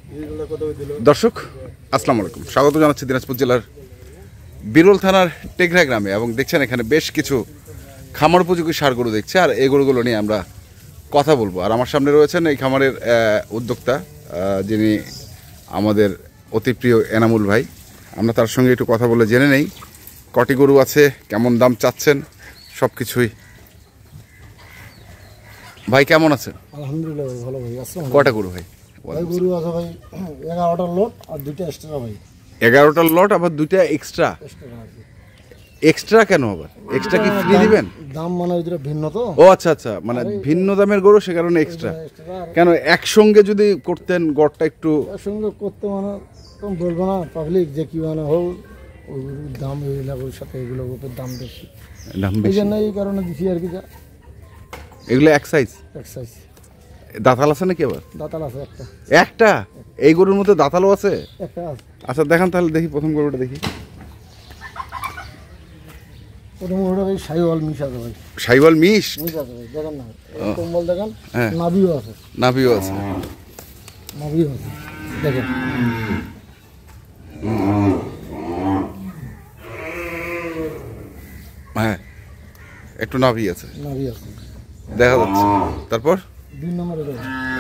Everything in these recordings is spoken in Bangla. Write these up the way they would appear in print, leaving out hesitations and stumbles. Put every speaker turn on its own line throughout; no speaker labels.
দর্শক আসসালামু আলাইকুম, স্বাগত জানাচ্ছি দিনাজপুর জেলার বিরল থানার টেকরা গ্রামে। এবং দেখছেন এখানে বেশ কিছু খামার উপযোগী ষাঁড় গরু দেখছে, আর এই গরুগুলো নিয়ে আমরা কথা বলবো। আর আমার সামনে রয়েছেন এই খামারের উদ্যোক্তা, যিনি আমাদের অতি প্রিয় এনামুল ভাই। আমরা তার সঙ্গে একটু কথা বলে জেনে নেই কটি গরু আছে, কেমন দাম চাচ্ছেন, সব কিছুই। ভাই কেমন আছেন?
আলহামদুলিল্লাহ ভাই, ভালো ভাই। আসসালামু
কটা গরু ভাই?
ভাই গরু আছে ভাই 11টা লট আর 2টা এক্সট্রা ভাই।
11টা লট আবার 2টা এক্সট্রা। এক্সট্রা কেন আবার? এক্সট্রা কি ফ্রি দিবেন?
দাম মানে ওই দুটো ভিন্ন তো।
ও আচ্ছা আচ্ছা, মানে ভিন্ন দামের গরু, সে কারণে এক্সট্রা। কেন একসঙ্গে যদি করতেন গড়টা একটু
একসঙ্গে করতে মানে কম বলবো না, পাবলিক যে কি মানে হোক ওই গরুর দাম এইগুলোর সাথে এগুলো গরুর দাম বেশি,
দাম
এই
বেশি।
জন্য এই কারণে দিছি আর কি।
এগুলো এক সাইজ
এক্সারসাইজ
দাঁতাল আছে নাকি আবার?
দাঁতাল আছে একটা।
একটা এই গরুর মধ্যে দাঁতালও আছে?
একটা আছে।
আচ্ছা দেখান তাহলে, দেখি প্রথম গরুটা দেখি।
প্রথম ওটা ভাই সাইওয়াল মিশ আছে ভাই।
সাইওয়াল মিশ
মিশ আছে ভাই, দেখেন না কম্বল দেখেন,
হ্যাঁ।
নাভিও আছে।
নাভিও আছে।
নাভিও আছে দেখেন।
হ্যাঁ একটু নাভি আছে,
নাভি আছে
দেখা যাচ্ছে। তারপর
2 নম্বর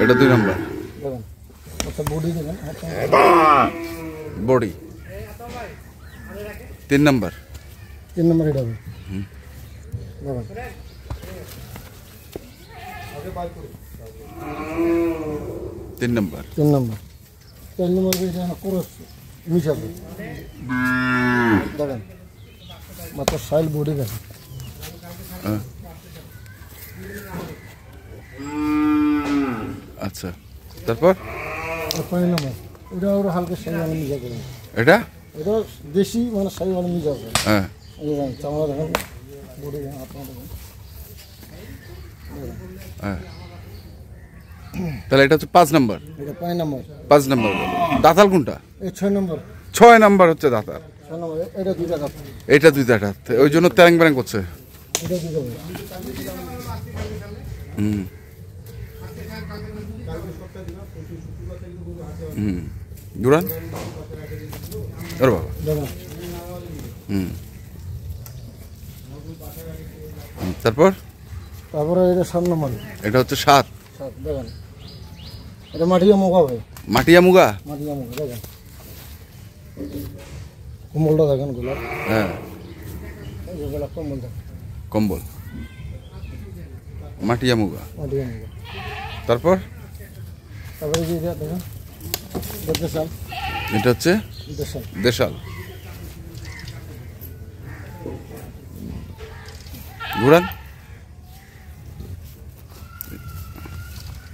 এটা 2 নম্বর।
দেখেন আচ্ছা বডি দেখেন,
বডি 3 নম্বর।
3 নম্বর এটা দেখেন
3 নম্বর।
3 নম্বর। 4 নম্বর এটা ক্রস মিশ আছে দেখেন, মাত্র সাইল বডি দেখেন।
আচ্ছা তারপর
5 নম্বর এটা ওর হালকা সাইওয়াল মিশ আছে।
এটা
এটা দেশি মানে সাইওয়াল মিশ আছে।
হ্যাঁ
এই দেখেন চামড়া দেখেন, বডি দেখেন, আপনারা দেখেন।
হ্যাঁ তাহলে এটা হচ্ছে 5 নম্বর।
এটা 5 নম্বর।
5 নম্বর দাঁতাল কোনটা?
এই 6 নম্বর।
6 নম্বর হচ্ছে দাঁতাল।
6 নম্বর এটা 2টা কাপ।
এটা 2টা দাঁত, ওই জন্য ট্যাং ব্যাং করছে।
এটা 2টা ভাই।
হুম হুম দুরান ওর বাবা।
দেখেন
হুম তারপর
তারপরে এটা 7 নম্বর।
এটা হচ্ছে 7।
দেখেন এটা মাটিয়া মুগা ভাই।
মাটিয়া মুগা।
মাটিয়া মুগা দেখেন, কম্বলটা দেখেন গোলাপ।
হ্যাঁ
এই যে গোলাপ কম্বল দেখেন,
কম্বল মাটিয়া মুগা।
মাটিয়া মুগা।
তারপর
তারপরে যে এটা দেখেন দেশাল।
এটা হচ্ছে
দেশাল।
দেশাল। ঘুরান।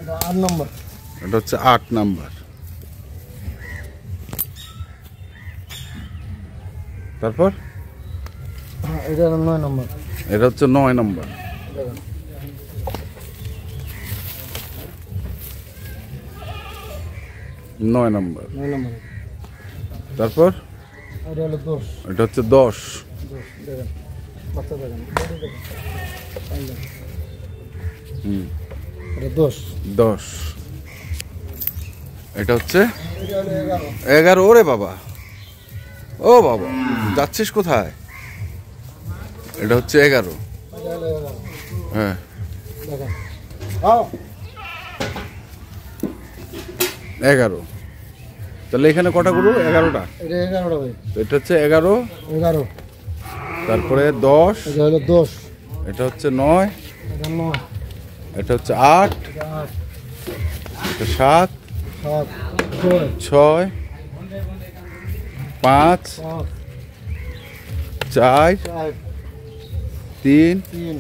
এটা 8 নম্বর।
এটা হচ্ছে 8 নাম্বার। তারপর
এটা 9 নম্বর।
এটা হচ্ছে 9 নাম্বার।
দেখেন
9 নাম্বার।
9 নম্বর।
তারপর
এটা হলো 10।
এটা হচ্ছে 10।
দেখেন বাচ্চা দেখেন, বডি দেখেন, সাইন দেখেন।
হুম
এটা 10।
10। এটা হচ্ছে
এটা হলো 11।
11। ওরে বাবা, ও বাবা যাচ্ছিস কোথায়? এটা হচ্ছে 11।
এটা হলো 11।
হ্যাঁ
দেখেন আও
11। তাহলে এখানে কটা গরু? 11টা।
এটা 11টা ভাই।
তো এটা হচ্ছে 11।
11।
তারপরে 10।
এটা হলো 10।
এটা হচ্ছে 9।
এটা 9।
এটা হচ্ছে 8।
এটা 8।
এটা 7।
7
6 5
5
4
4
3
3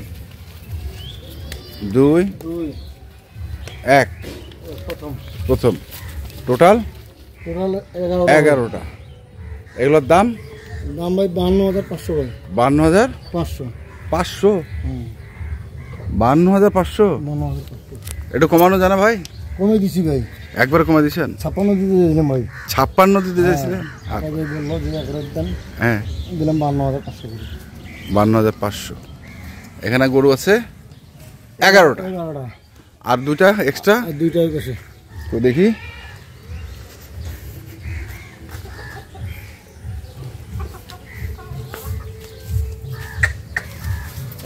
2
2
1।
প্রথম।
প্রথম টোটাল
টোটাল
11টা। এগুলোর দাম
দাম ভাই 52,500 ভাই।
52,500।
500।
52,500
52,500
একটু কমানো জানা ভাই?
কমে দিছি ভাই,
একবারে কমে দিয়েছেন?
56 দিতে দিলাম ভাই।
56 দিতে চাইছিলেন?
আগে বললো যে একরে দেন,
হ্যাঁ
দিলাম 52,500 করে।
52,500। এখানে গরু আছে 11টা
11টা
আর 2টা এক্সট্রা।
আর 2টাই গেছে।
তো দেখি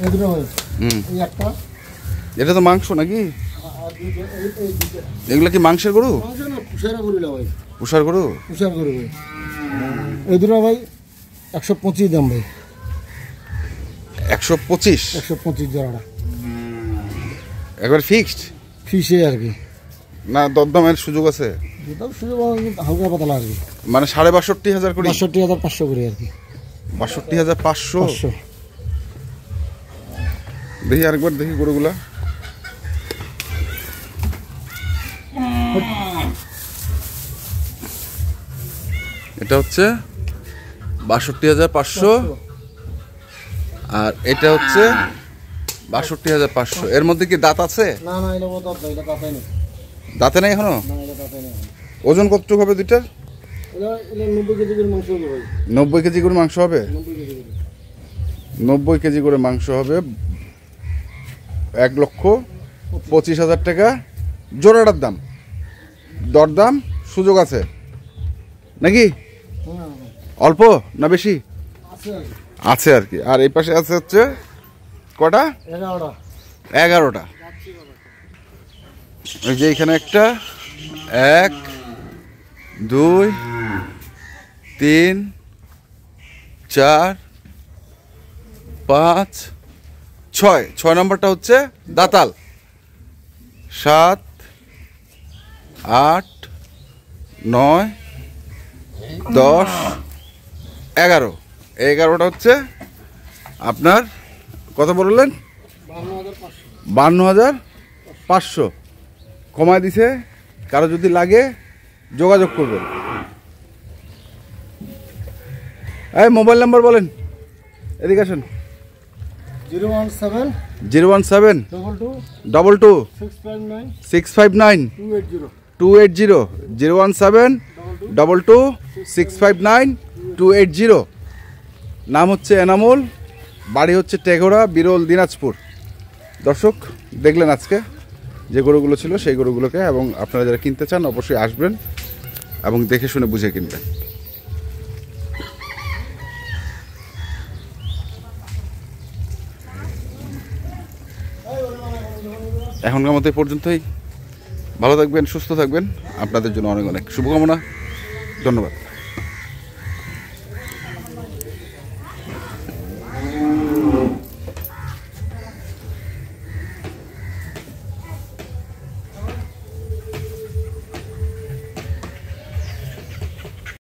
এই দুটো ভাই,
হুম,
এই একটা
এটা তো মাংস নাকি?
আর দুটো, এই দুটো।
এগুলো কি মাংসের গরু?
মাংস না, পুষারা করিল ভাই,
পুষার গরু?
পুষার করি ভাই। এই দুটো ভাই 125 দাম ভাই,
125?
125 জোড়াটা।
একবার ফিক্সড
ফিসে আর কি,
না দরদামের সুযোগ আছে?
দুটাও শুধু হালকা পাতলা আর কি।
মানে 62,500 করে?
62,500 করে আর কি।
62,500?
500।
দেখি আরেকবার দেখি গরুগুলা। এটা হচ্ছে 62,500 আর এটা হচ্ছে 62,500। এর মধ্যে কি দাঁত আছে?
না না, এটা বড় দাঁত, এটা দাঁতাই নেই।
দাঁতে নেই এখনো?
না, এটা দাঁতাই নেই।
ওজন কতটুকু হবে দুইটার?
এটা 90 কেজি করে মাংস হবে ভাই,
90 কেজি করে মাংস হবে?
90 কেজি করে।
90 কেজি করে মাংস হবে। 1,25,000 টাকা জোড়াটার দাম। দরদাম সুযোগ আছে নাকি?
হ্যাঁ,
অল্প না বেশি?
আছে আর কি।
আছে আর কি। আর এই পাশে আছে হচ্ছে কটা?
11টা।
11টা। এই যে এখানে একটা, 1 2 3 4 5 6 নম্বরটা হচ্ছে দাতাল। 7 8 9 10 11। 11টা হচ্ছে আপনার কত বললেন? 52,500 কমায় দিছে। কারো যদি লাগে যোগাযোগ করবেন। এই মোবাইল নাম্বার বলেন, এদিকে আসেন।
017
017
22
22
659
659
280।
280 017 22 659 280। নাম হচ্ছে এনামুল, বাড়ি হচ্ছে টেঘরা, বিরল, দিনাজপুর। দর্শক দেখলেন আজকে যে গরুগুলো ছিল সেই গরুগুলোকে, এবং আপনারা যারা কিনতে চান অবশ্যই আসবেন এবং দেখে শুনে বুঝে কিনবেন। এখনকার মতো এই পর্যন্তই। ভালো থাকবেন, সুস্থ থাকবেন। আপনাদের জন্য অনেক অনেক শুভকামনা। ধন্যবাদ।